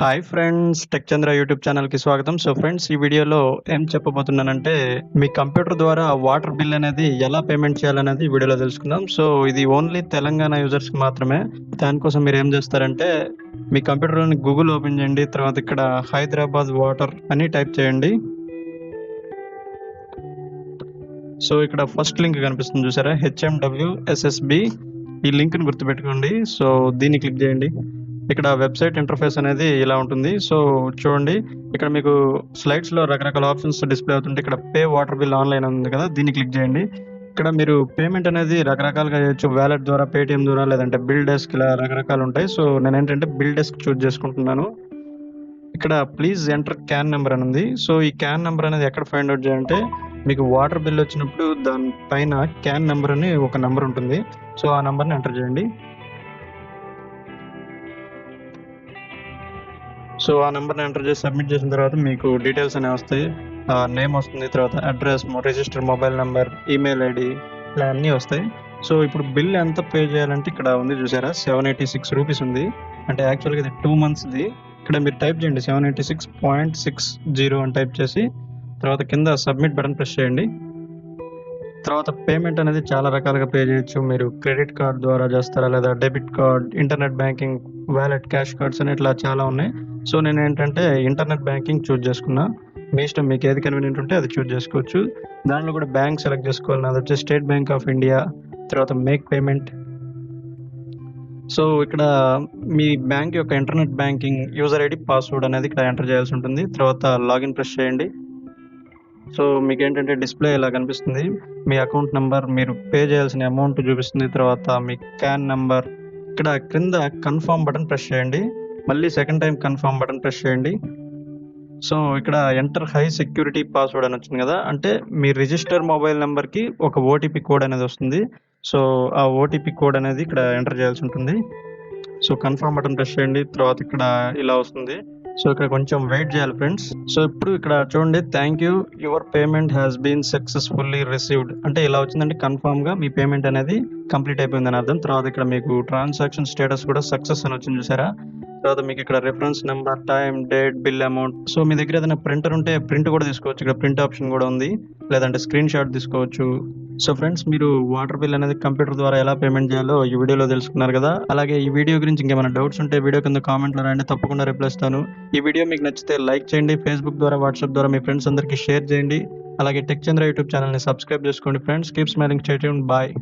Hi friends, tech Chandra YouTube ఛానల్కి స్వాగతం. So friends, ఈ వీడియోలో ఏం చెప్పబోతున్నానంటే మీ కంప్యూటర్ ద్వారా వాటర్ బిల్ అనేది ఎలా పేమెంట్ చేయాలనేది ఈ వీడియోలో తెలుసుకుందాం. సో ఇది ఓన్లీ తెలంగాణ యూజర్స్కి మాత్రమే. దానికోసం మీరు ఏం చేస్తారంటే మీ కంప్యూటర్లోని గూగుల్ ఓపెన్ చేయండి. తర్వాత ఇక్కడ హైదరాబాద్ వాటర్ అని టైప్ చేయండి. సో ఇక్కడ ఫస్ట్ లింక్ కనిపిస్తుంది చూసారా, HMWSSB. ఈ లింక్ని గుర్తుపెట్టుకోండి. సో దీన్ని క్లిక్ చేయండి. ఇక్కడ వెబ్సైట్ ఇంటర్ఫేస్ అనేది ఇలా ఉంటుంది. సో చూడండి, ఇక్కడ మీకు స్లైడ్స్లో రకరకాల ఆప్షన్స్ డిస్ప్లే అవుతుంటే ఇక్కడ పే వాటర్ బిల్ ఆన్లైన్ ఉంది కదా, దీన్ని క్లిక్ చేయండి. ఇక్కడ మీరు పేమెంట్ అనేది రకరకాలుగా చేయొచ్చు, వ్యాలెట్ ద్వారా, పేటిఎం ద్వారా, లేదంటే బిల్ డెస్క్, ఇలా రకరకాలు ఉంటాయి. సో నేను ఏంటంటే బిల్ డెస్క్ చూస్ చేసుకుంటున్నాను. ఇక్కడ ప్లీజ్ ఎంటర్ క్యాన్ నెంబర్ అని ఉంది. సో ఈ క్యాన్ నెంబర్ అనేది ఎక్కడ ఫైండ్ అవుట్ చేయాలంటే మీకు వాటర్ బిల్ వచ్చినప్పుడు దానిపైన క్యాన్ నెంబర్ అని ఒక నెంబర్ ఉంటుంది. సో ఆ నెంబర్ని ఎంటర్ చేయండి. సో ఆ నెంబర్ని ఎంటర్ చేసి సబ్మిట్ చేసిన తర్వాత మీకు డీటెయిల్స్ అనేవి వస్తాయి. నేమ్ వస్తుంది, తర్వాత address, register mobile number, email ID, ఇలా అన్నీ వస్తాయి. సో ఇప్పుడు బిల్ ఎంత పే చేయాలంటే ఇక్కడ ఉంది చూసారా, 786 రూపీస్ ఉంది. అంటే యాక్చువల్గా ఇది 2 monthsది. ఇక్కడ మీరు టైప్ చేయండి 786.60 అని టైప్ చేసి తర్వాత కింద సబ్మిట్ బటన్ ప్రెస్ చేయండి. తర్వాత పేమెంట్ అనేది చాలా రకాలుగా పే చేయొచ్చు. మీరు క్రెడిట్ కార్డ్ ద్వారా చేస్తారా, లేదా debit card, internet banking, wallet, cash cards అని ఇట్లా చాలా ఉన్నాయి. సో నేను ఏంటంటే ఇంటర్నెట్ బ్యాంకింగ్ చూస్ చేసుకున్నా. మీ ఇష్టం, మీకు ఏది కన్వీనియంట్ ఉంటే అది చూస్ చేసుకోవచ్చు. దాంట్లో కూడా బ్యాంక్ సెలెక్ట్ చేసుకోవాలి. నాది వచ్చి స్టేట్ బ్యాంక్ ఆఫ్ ఇండియా. తర్వాత మేక్ పేమెంట్. సో ఇక్కడ మీ బ్యాంక్ యొక్క internet banking user ID, password అనేది ఇక్కడ ఎంటర్ చేయాల్సి ఉంటుంది. తర్వాత లాగిన్ ప్రెస్ చేయండి. సో మీకు ఏంటంటే డిస్ప్లే ఇలా కనిపిస్తుంది. మీ అకౌంట్ నెంబర్, మీరు పే చేయాల్సిన అమౌంట్ చూపిస్తుంది. తర్వాత మీ క్యాన్ నెంబర్. ఇక్కడ క్రింద కన్ఫర్మ్ బటన్ ప్రెస్ చేయండి. మళ్ళీ second time confirm button press చేయండి. సో ఇక్కడ ఎంటర్ హై సెక్యూరిటీ పాస్వర్డ్ అని వచ్చింది కదా, అంటే మీ రిజిస్టర్ మొబైల్ నెంబర్కి ఒక ఓటీపీ కోడ్ అనేది వస్తుంది. సో ఆ ఓటీపీ కోడ్ అనేది ఇక్కడ ఎంటర్ చేయాల్సి ఉంటుంది. సో కన్ఫర్మ్ బటన్ ప్రెస్ చేయండి. తర్వాత ఇక్కడ ఇలా వస్తుంది. సో ఇక్కడ కొంచెం వెయిట్ చేయాలి ఫ్రెండ్స్. సో ఇప్పుడు ఇక్కడ చూడండి, thank you, your payment has been successfully received అంటే ఇలా వచ్చిందంటే కన్ఫర్మ్గా మీ పేమెంట్ అనేది కంప్లీట్ అయిపోయిందని అర్థం. తర్వాత ఇక్కడ మీకు ట్రాన్సాక్షన్ స్టేటస్ కూడా సక్సెస్ అని వచ్చింది చూసారా. తర్వాత మీకు ఇక్కడ reference number, time, date, bill amount. So మీ దగ్గర ఏదైనా ప్రింటర్ ఉంటే ప్రింట్ కూడా తీసుకోవచ్చు. ఇక్కడ ప్రింట్ ఆప్షన్ కూడా ఉంది, లేదంటే స్క్రీన్ షాట్ తీసుకోవచ్చు. సో ఫ్రెండ్స్, మీరు వాటర్ బిల్ అనేది కంప్యూటర్ ద్వారా ఎలా పేమెంట్ చేయాలో ఈ వీడియోలో తెలుసుకున్నారు కదా. అలాగే ఈ వీడియో గురించి ఇంకేమైనా డౌట్స్ ఉంటే వీడియో కింద కామెంట్లో రాయండి, తప్పకుండా రిప్లై ఇస్తాను. ఈ వీడియో మీకు నచ్చితే లైక్ చేయండి, ఫేస్బుక్ ద్వారా, వాట్సాప్ ద్వారా మీ ఫ్రెండ్స్ అందరికీ షేర్ చేయండి. అలాగే టెక్ చంద్ర యూట్యూబ్ ఛానల్ని సబ్స్క్రైబ్ చేసుకోండి friends. Keep smiling, stay tuned, bye.